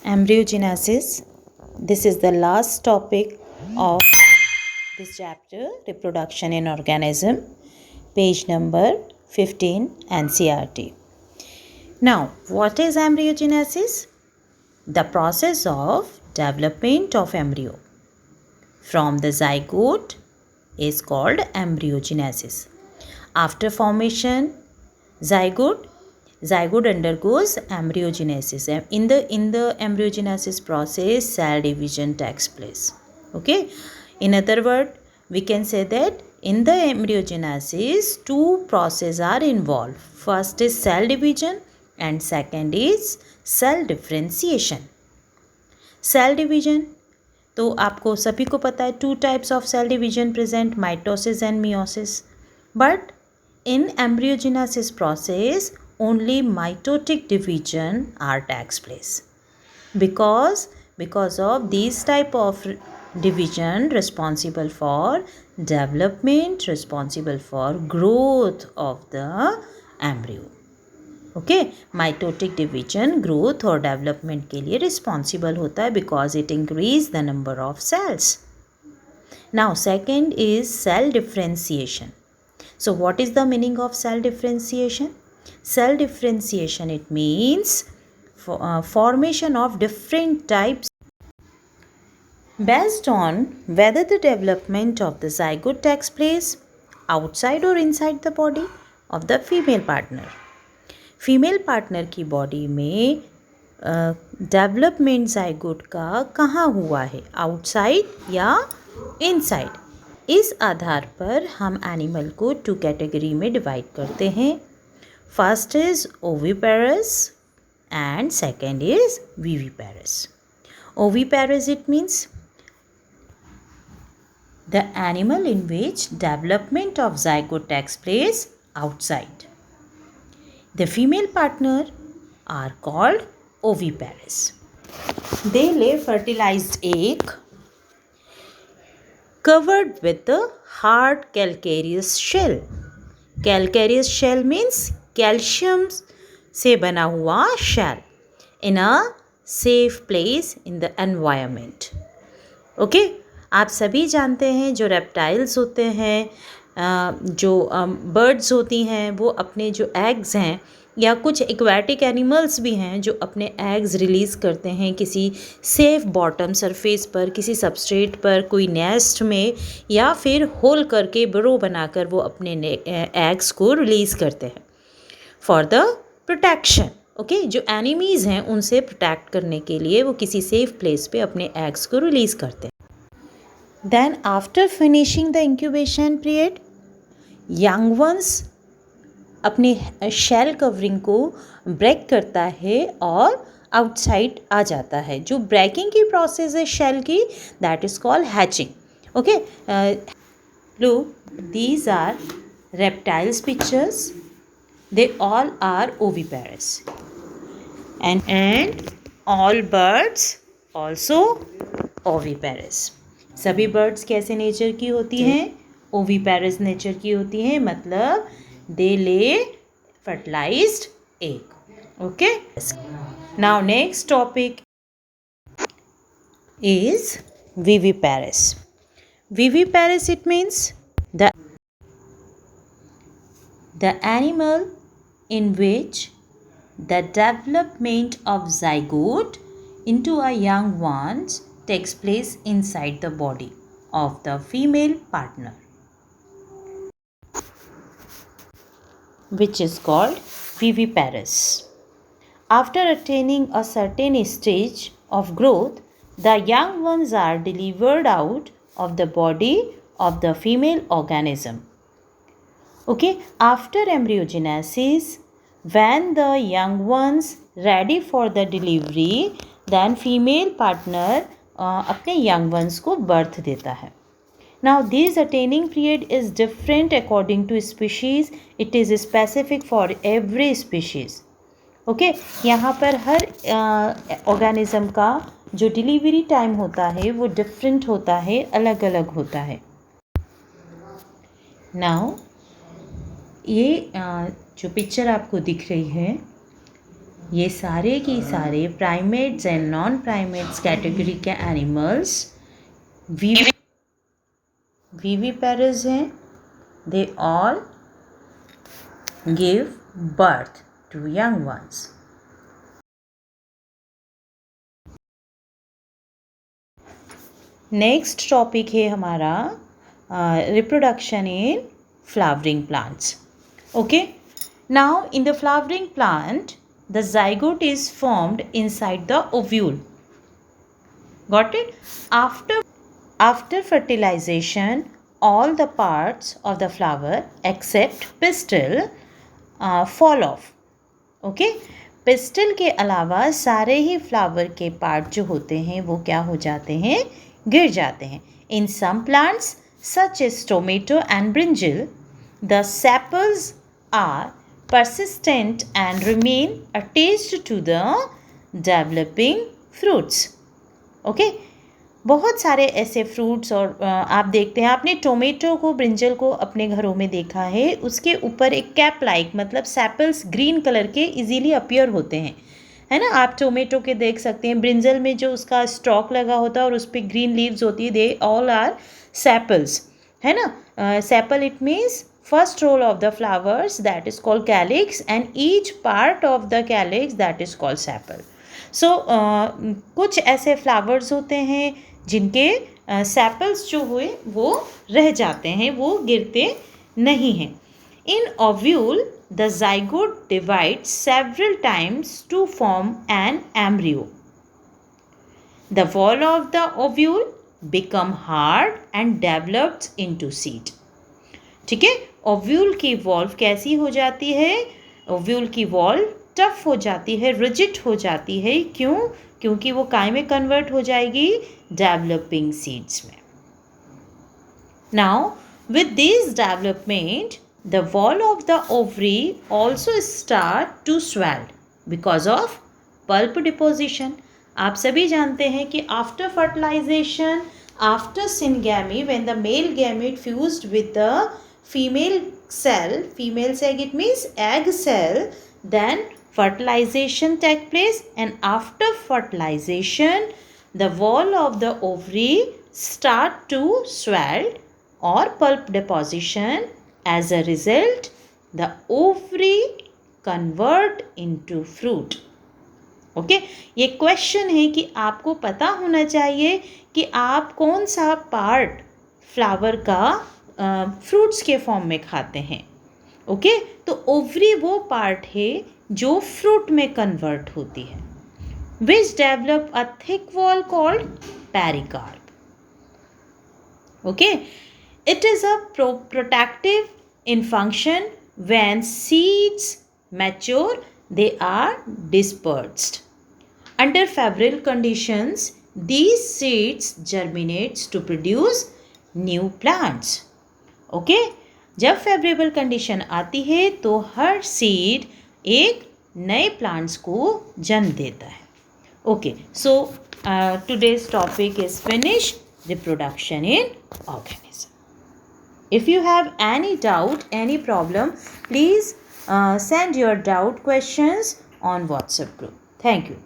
Embryogenesis. This is the last topic of this chapter, reproduction in organism, page number 15 NCERT. Now, what is embryogenesis? The process of development of embryo from the zygote is called embryogenesis. After formation, zygote undergoes embryogenesis. In the embryogenesis process, cell division takes place. Okay. In other words, we can say that in the embryogenesis, two processes are involved. First is cell division and second is cell differentiation. Cell division, तो आपको सभी को पता है two types of cell division present, mitosis and meiosis. But in embryogenesis process, only mitotic division takes place because of these type of division responsible for development, responsible for growth of the embryo. Okay mitotic division growth और development के लिए responsible होता है because it increase the number of cells. Now second is cell differentiation. So what is the meaning of cell differentiation? Cell differentiation, it means formation of different types based on whether the development of the zygote takes place outside or inside the body of the female partner. Female partner की body में development zygote का कहाँ हुआ है, outside या inside. इस आधार पर हम एनिमल को टू कैटेगरी में डिवाइड करते हैं. First is oviparous and second is viviparous. Oviparous it means the animal in which development of zygote takes place outside. The female partner are called oviparous. They lay fertilized egg covered with a hard calcareous shell. Calcareous shell means calcium से बना हुआ shell in a safe place in the environment. Okay? आप सभी जानते हैं जो reptiles होते हैं, जो बर्ड्स होती हैं, वो अपने जो एग्स हैं या कुछ एक्वाटिक एनिमल्स भी हैं जो अपने एग्स रिलीज़ करते हैं किसी सेफ बॉटम सरफेस पर, किसी सबस्ट्रेट पर, कोई नेस्ट में, या फिर होल करके बरो बनाकर वो अपने एग्स को रिलीज़ करते हैं फॉर द प्रोटेक्शन. ओके, जो एनिमीज़ हैं उनसे प्रोटेक्ट करने के लिए वो किसी सेफ प्लेस पे अपने एग्स को रिलीज़ करते हैं. Then after finishing the incubation period, young ones अपने शेल कवरिंग को ब्रेक करता है और आउटसाइड आ जाता है. जो ब्रेकिंग की प्रोसेस है शेल की, that is called hatching. Okay, look, these are reptiles pictures. They all are oviparous and all birds also oviparous. सभी बर्ड्स कैसे नेचर की होती हैं? ओविपेरस नेचर की होती हैं, मतलब दे ले fertilized egg. Okay, now next topic is viviparous. Viviparous, it means the animal in which the development of zygote into a young ones takes place inside the body of the female partner, which is called viviparous. After attaining a certain stage of growth, the young ones are delivered out of the body of the female organism. Okay, after embryogenesis, when the young ones ready for the delivery, then female partner अपने young ones को birth देता है. Now this attaining period is different according to species. It is specific for every species. Okay, यहाँ पर हर organism का जो delivery time होता है वो डिफरेंट होता है, अलग अलग होता है. Now ये जो पिक्चर आपको दिख रही है, ये सारे की सारे primates and non primates category के एनिमल्स विविपेरस हैं. They all give birth to young ones. Next topic है हमारा reproduction in flowering plants. Okay, now in the flowering plant the zygote is formed inside the ovule. Got it? After fertilization, all the parts of the flower except pistil fall off. Okay? Pistol के अलावा सारे ही flower के part जो होते हैं वो क्या हो जाते हैं, गिर जाते हैं. In some plants such as tomato and brinjal, the sepals are persistent and remain attached to the developing fruits. Okay? बहुत सारे ऐसे फ्रूट्स और आप देखते हैं, आपने टोमेटो को, ब्रिंजल को अपने घरों में देखा है, उसके ऊपर एक कैप लाइक मतलब सेपल्स ग्रीन कलर के इजीली अपीयर होते हैं, है ना. आप टोमेटो के देख सकते हैं, ब्रिंजल में जो उसका स्टॉक लगा होता है और उस पर ग्रीन लीव्स होती है, दे ऑल आर सेपल्स, है ना. Sepal it means first row of the flowers, that is called calyx, and each part of the calyx, that is called sepal. So कुछ ऐसे flowers होते हैं जिनके sepals जो हुए वो रह जाते हैं, वो गिरते नहीं हैं. In ovule, the zygote divides several times to form an embryo. The wall of the ovule become hard and develops into seed. ठीक है. ओव्यूल की वॉल्व कैसी हो जाती है, ओव्यूल की वॉल टफ हो जाती है, रिजिड हो जाती है. क्यों? क्योंकि वो काय में कन्वर्ट हो जाएगी, डेवलपिंग सीड्स में. Now with this development the wall of the ovary also start to swell because of pulp deposition. आप सभी जानते हैं कि after fertilization, after syngamy, when the male gamete fused with the female cell it means egg cell, then fertilization take place, and after fertilization the wall of the ovary start to swell or pulp deposition. As a result, the ovary convert into fruit. Okay, ये question है कि आपको पता होना चाहिए कि आप कौन सा पार्ट फ्लावर का फ्रूट्स के फॉर्म में खाते हैं. ओके, तो ओवरी वो पार्ट है जो फ्रूट में कन्वर्ट होती है, which develop a thick wall called pericarp. Okay, it is a protective in function. When seeds mature they are dispersed. Under favorable conditions, these seeds germinates to produce new plants. Okay, जब favourable condition आती है तो हर seed एक नए plants को जन्म देता है. Okay, so today's topic is finished, reproduction in organism. If you have any doubt, any problem, please send your doubt questions on WhatsApp group. Thank you.